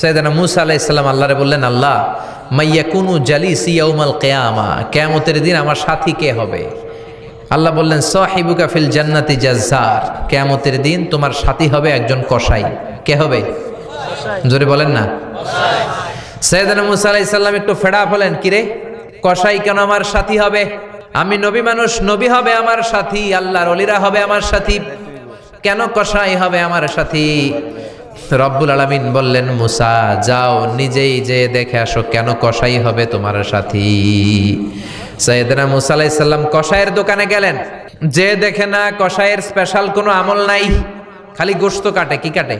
সাইয়েদনা মূসা আলাইহিস সালাম আল্লাহরে বললেন, আল্লাহ মাইয়াকুনু জালিসি ইয়াউমাল কিয়ামা, কিয়ামতের দিন আমার সাথী কে হবে? আল্লাহ বললেন, সাহিবুকা ফিল জান্নাতি জাজ্জার, কিয়ামতের দিন তোমার সাথী হবে একজন কসাই। কে হবে? জোরে বলেন না। সাইয়েদনা মূসা আলাইহিস সালাম একটু ফেড়া হলেন, কিরে কসাই কেন আমার সাথী হবে? আমি নবী মানুষ, নবী হবে আমার সাথী, আল্লাহর ওলিরা হবে আমার সাথী, কেন কসাই হবে আমার সাথী? রব্বুল আলামিন বললেন, মুসা যাও নিজেই যে দেখে আসো কেন কসাই হবে তোমার সাথী। সাইয়েদনা মূসা আলাইহিস সালাম কসাইয়ের দোকানে গেলেন, যে দেখে না কসাইয়ের স্পেশাল কোনো আমল নাই, খালি গোশত কাটে। কি কাটে?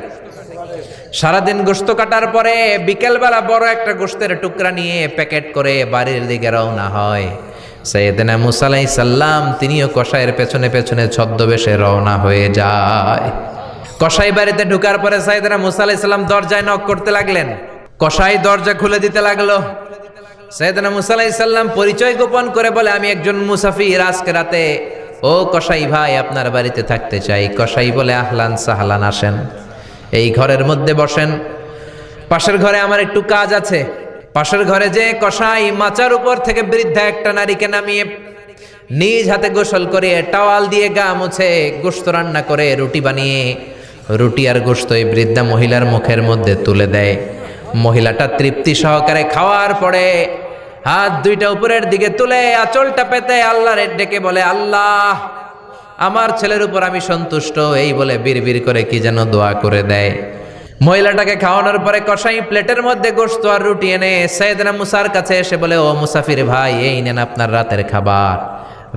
সারাদিন গোশত কাটার পরে বিকেলবেলা বড় একটা গোশতের টুকরা নিয়ে প্যাকেট করে বাড়ির দিকে রওনা হয়। সাইয়েদনা মূসা আলাইহিস সালাম তিনিও কসাইয়ের পেছনে পেছনে ছদ্মবেশে রওনা হয়ে যায়। কসাই বাড়িতে ঢুকার পরে সাইয়েদনা মূসা আলাইহিস সালাম দরজায় নক করতে লাগলেন। কসাই দরজা খুলে দিতে লাগলো। সাইয়েদনা মূসা আলাইহিস সালাম পরিচয় গোপন করে বলে, আমি একজন মুসাফির, আজকে রাতে ও কসাই ভাই আপনার বাড়িতে থাকতে চাই। কসাই বলে, আহলান সাহলান, আসেন এই ঘরের মধ্যে বসেন, পাশের ঘরে আমার একটু কাজ আছে। পাশের ঘরে যে কসাই মাচার উপর থেকে বৃদ্ধা একটা নারীকে নামিয়ে নিজ হাতে গোসল করে টাওয়াল দিয়ে গা মুছে গোশত রান্না করে রুটি বানিয়ে রুটি আর গোশত এই বৃদ্ধা মহিলার মুখের মধ্যে তুলে দেয়। মহিলাটা তৃপ্তি সহকারে খাওয়ার পরে হাত দুইটা উপরের দিকে তুলে আঁচলটা পেতে আল্লাহর ডেকে বলে, আল্লাহ আমার ছেলের উপর আমি সন্তুষ্ট, এই বলে বিড়বিড় করে কি যেন দোয়া করে দেয়। মহিলাটাকে খাওয়ানোর পরে কসাই প্লেটের মধ্যে গোশত আর রুটি এনে সাইয়েদনা মূসার কাছে এসে বলে, ও মুসাফির ভাই, এই নেন আপনার রাতের খাবার।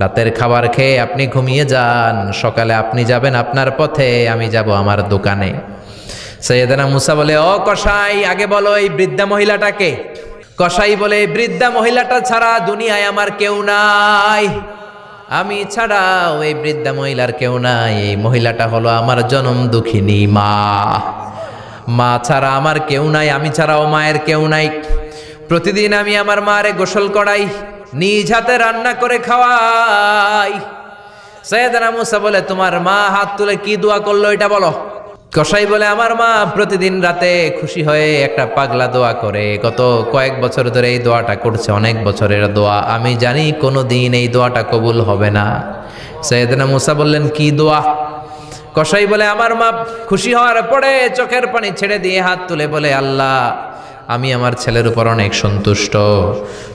রাতের খাবার খেয়ে আপনি ঘুমিয়ে যান, সকালে আপনি যাবেন আপনার পথে, আমি যাব আমার দোকানে। সাইয়েদনা মূসা বলে, ও কসাই আগে বলো এই বৃদ্ধা মহিলাটাকে। কসাই বলে, বৃদ্ধা মহিলাটা ছাড়া দুনিয়ায় আমার কেউ নাই, আমি ছাড়াও এই বৃদ্ধা মহিলার কেউ নাই। এই মহিলাটা হলো আমার জনম দুঃখিনী মা, মা ছাড়া আমার কেউ নাই, আমি ছাড়াও মায়ের কেউ নাই। প্রতিদিন আমি আমার মারে গোসল করাই, নিজ হাতে রান্না করে খাওয়াই। সাইয়েদনা মূসা বলে, তোমার মা হাত তুলে কি দোয়া করলো এটা বলো। কসাই বলে, আমার মা প্রতিদিন রাতে খুশি হয়ে একটা পাগলা দোয়া করে, গত কয়েক বছর ধরে এই দোয়াটা করছে, অনেক বছরের দোয়া, আমি জানি কোনো দিন এই দোয়াটা কবুল হবে না। সাইয়েদনা মূসা বললেন, কি দোয়া? কসাই বলে, আমার মা খুশি হওয়ার পরে চোখের পানি ছেড়ে দিয়ে হাত তুলে বলে, আল্লাহ আমি আমার ছেলের উপর অনেক সন্তুষ্ট,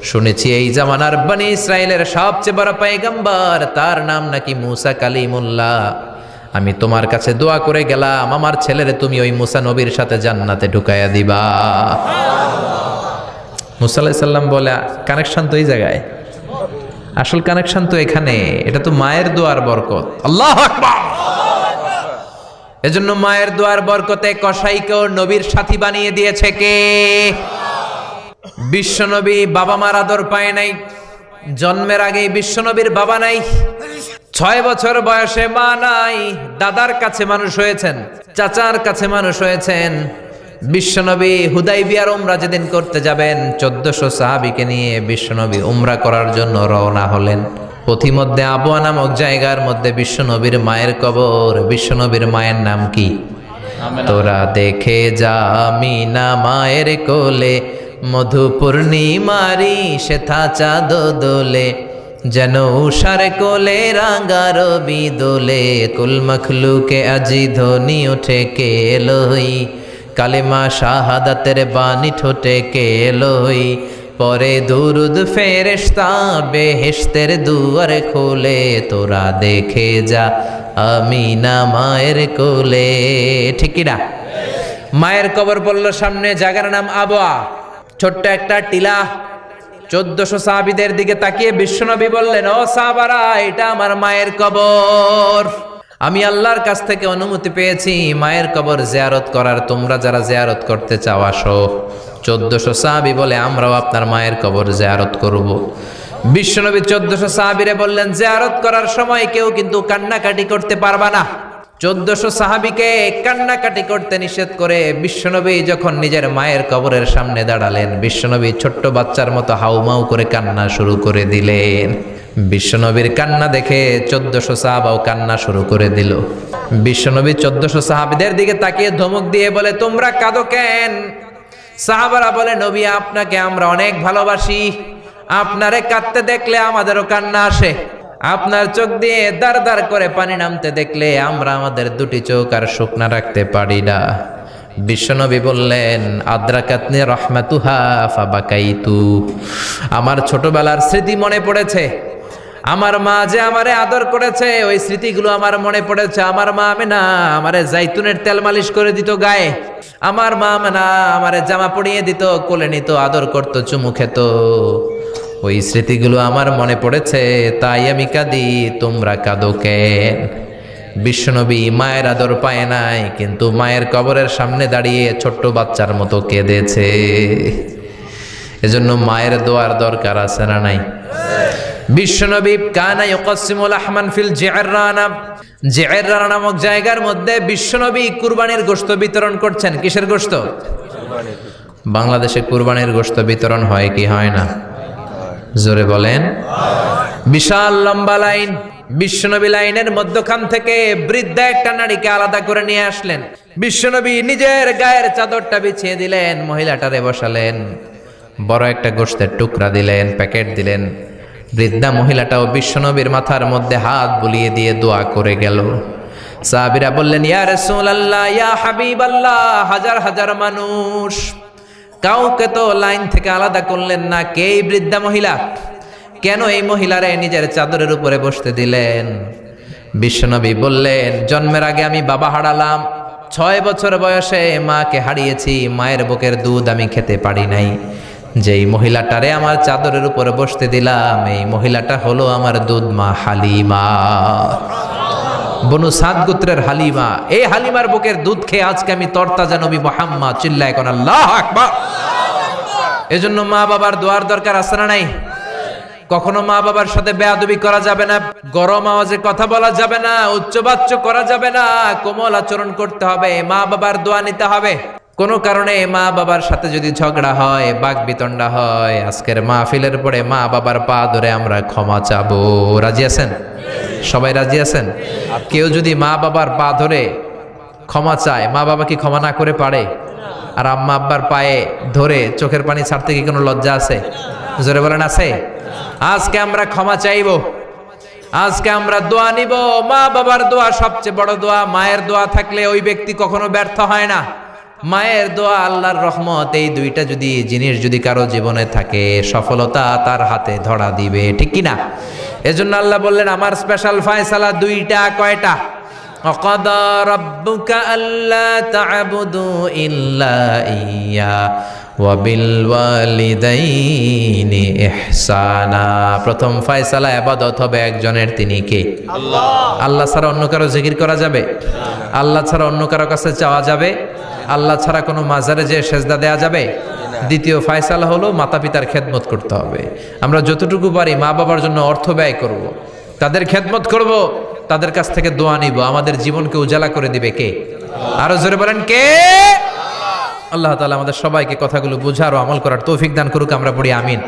শুনেছি এই জামানার বনি ইসরায়েলের সবচেয়ে বড় পয়গম্বর, তার নাম নাকি মূসা কালিমুল্লাহ। আমি তোমার কাছে দোয়া করে গেলাম, আমার ছেলেরে তুমি ওই মূসা নবীর সাথে জান্নাতে ঢুকাইয়া দিবা। মূসা আলাইহিস সালাম বলে, কানেকশন তো এই জায়গায়, আসল কানেকশন তো এখানে, এটা তো মায়ের দোয়ার বরকত। আল্লাহু আকবার। এজন্য মায়ের দোয়ার বরকতে কসাইকেও নবীর সাথী বানিয়ে দিয়েছে কে? বিশ্বনবী বাবা মার আদর পায় নাই, জন্মের আগেই বিশ্বনবীর বাবা নাই, 6 বছর বয়সে মা নাই, দাদার কাছে মানুষ হয়েছেন, চাচার কাছে মানুষ হয়েছেন। বিশ্বনবী হুদাইবিয়ার উমরা যেদিন করতে যাবেন, 1400 সাহাবীকে নিয়ে বিশ্বনবী উমরা করার জন্য রওনা হলেন। পথিমধ্যে আবওয়া নামক জায়গার মধ্যে বিশ্বনবীর মায়ের কবর। বিশ্বনবীর মায়ের নাম কি? তোরা দেখে যা আমিনা মায়ের কোলে, মধু পূর্ণিমারি সেথা চাঁদ দোলে, যেন উষার কোলে রাঙা রবি দোলে, কুল মখলুকে আজি ধ্বনি ওঠে কে এলোই, কালেমা শাহাদাতের বাণী ঠোঁটে কে এলোই, পরে দুরুদ ফেরেশতা বেহেশতের দুয়ার খোলে, তোরা দেখে যা আমিনা মায়ের কোলে। ঠিক কি না? মায়ের কবর পড়ল সামনে, জায়গার নাম আবওয়া, ছোট্ট একটা টিলা। 1400 সাহাবীদের দিকে তাকিয়ে বিশ্বনবী বললেন, ও সাহাবারা, এটা আমার মায়ের কবর। আমি আল্লাহর কাছ থেকে অনুমতি পেয়েছি মায়ের কবর জিয়ারত করার, তোমরা যারা জিয়ারত করতে চাও আসো। 1400 সাহাবী বলে, আমরাও আপনার মায়ের কবর জিয়ারত করব। বিশ্বনবী 1400 সাহাবীরে বললেন, জিয়ারত করার সময় কেউ কিন্তু কান্নাকাটি করতে পারবা না। 1400 সাহাবীকে কান্নাকাটি করতে নিষেধ করে বিশ্বনবী যখন নিজের মায়ের কবরের সামনে দাঁড়ালেন, বিশ্বনবী ছোট্ট বাচ্চার মতো হাউমাউ করে কান্না শুরু করে দিলেন। বিশ্বনবীর কান্না দেখে 1400 সাহাবাও কান্না শুরু করে দিল। বিশ্বনবী 1400 সাহাবীদের দিকে তাকিয়ে ধমক দিয়ে বলে, তোমরা কাঁদো কেন? সাহাবারা বলে, নবী আপনাকে আমরা অনেক ভালোবাসি, আপনারে কাঁদতে দেখলে আমাদেরও কান্না আসে, আপনার চোখ দিয়ে দার দার করে পানি নামতে দেখলে আমরা আমাদের দুটি চোখ আর শুকনা রাখতে পারি না। বিশ্বনবী বললেন, আদ্রাকাতনি রহমাতুহা ফাবাকাইতু, আমার ছোটবেলার স্মৃতি মনে পড়েছে, আমার মা যে আমারে আদর করেছে ওই স্মৃতিগুলো আমার মনে পড়েছে। আমার মা আমেনা আমারে জাইতুনের তেল মালিশ করে দিত গায়ে, আমার মা আমেনা আমারে জামা পরিয়ে দিত, কোলে নিত, আদর করত, চুমু খেত, ওই স্মৃতিগুলো আমার মনে পড়েছে, তাই আমি কাঁদি, তোমরা কাঁদো কেন? বিশ্বনবী মায়ের আদর পায় নাই, কিন্তু মায়ের কবরের সামনে দাঁড়িয়ে ছোট্ট বাচ্চার মতো কেঁদেছে। এজন্য মায়ের দোয়ার দরকার আছে না নাই? বিশ্বনবী কানা ইউকাসিমুল আহমান ফিল জিআররানা, জিআররানা নামক জায়গার মধ্যে বিশ্বনবী কুরবানির গোশত বিতরণ করছেন। কিসের গোশত? বাংলাদেশে কুরবানির গোশত বিতরণ হয় কি হয় না? জোরে বলেন। বিশাল লম্বা লাইন, বিশ্বনবী লাইনের মধ্যখান থেকে বৃদ্ধা একটা নারীকে আলাদা করে নিয়ে আসলেন। বিশ্বনবী নিজের গায়ের চাদরটা বিছিয়ে দিলেন, মহিলাটারে বসালেন, বড় একটা গোশতের টুকরা দিলেন, প্যাকেট দিলেন। বৃদ্ধা মহিলাটাও বিশ্বনবীর মাথার মধ্যে হাত বুলিয়ে দিয়ে দোয়া করে গেল। সাহাবীরা বললেন, ইয়া রাসূলুল্লাহ, ইয়া হাবিবাল্লাহ, হাজার হাজার মানুষ, কাউকে তো লাইন থেকে আলাদা করলেন না, কে এই বৃদ্ধা মহিলা? কেন এই মহিলারে নিজের চাদরের উপরে বসতে দিলেন? বিশ্বনবী বললেন, জন্মের আগে আমি বাবা হারালাম, 6 বছর বয়সে মাকে হারিয়েছি, মায়ের বুকের দুধ আমি খেতে পারি নাই। যেই মহিলাটারে আমার চাদরের উপরে বসতে দিলাম, এই মহিলাটা হলো আমার দুধ মা হালিমা, বনু সাদ গোত্রের হালিমা। এই হালিমার বুকের দুধ খেয়ে আজকে আমি তরতাজা নবী মুহাম্মদ। চিল্লায় কোন আল্লাহু আকবার। এজন্য মা বাবার দোয়ার দরকার আছে না নাই? কখনো মা বাবার সাথে বেয়াদবি করা যাবে না, গরম আওয়াজে কথা বলা যাবে না, উচ্চবাচ্য করা যাবে না, কোমল আচরণ করতে হবে, মা বাবার দোয়া নিতে হবে। কোনো কারণে মা বাবার সাথে যদি ঝগড়া হয়, বাকবিতণ্ডা হয়, আজকের মাহফিলের পরে মা বাবার পা ধরে আমরা ক্ষমা চাবো। রাজি আছেন? সবাই রাজি আছেন? কেউ যদি মা বাবার পা ধরে ক্ষমা চায়, মা বাবা কি ক্ষমা না করে পারে? আর আম্মা আব্বার পায়ে ধরে চোখের পানি ছাড়তে কি কোনো লজ্জা আছে? জোরে বলেন, আছে? আজকে আমরা ক্ষমা চাইবো, আজকে আমরা দোয়া নিব। মা বাবার দোয়া সবচেয়ে বড় দোয়া। মায়ের দোয়া থাকলে ওই ব্যক্তি কখনো ব্যর্থ হয় না। মায়ের দোয়া, আল্লাহর রহমত, এই দুইটা যদি জিনিস যদি কারো জীবনে থাকে, সফলতা তার হাতে ধরা দিবে, ঠিক কি না? এজন্য আল্লাহ বললেন, আমার স্পেশাল ফয়সালা দুইটা। কয়টা? ওয়াকাদা রাব্বুকা আল্লা তা'বুদু ইল্লা ইয়্যা ওয়া বিল ওয়ালিদাইনি ইহসানা। প্রথম ফয়সালা ইবাদত হবে একজনের, তিনি কে? আল্লাহ। আল্লাহ ছাড়া অন্য কারো জিকির করা যাবে? আল্লাহ ছাড়া অন্য কারো কাছে চাওয়া যাবে? আল্লাহ ছাড়া কোনো মাজারে যে সেজদা দেয়া যাবে? দ্বিতীয় ফয়সালা হলো মাতা পিতার খেদমত করতে হবে। আমরা যতটুকু পারি মা বাবার জন্য অর্থ ব্যয় করব, তাদের খেদমত করব, তাদের কাছ থেকে দোয়া নিব। আমাদের জীবনকে উজালা করে দিবে কে? আরো জোরে বলেন, কে? আল্লাহ তাআলা আমাদের সবাইকে কথাগুলো বুঝার ও আমল করার তৌফিক দান করুক। আমরা পড়ি আমিন।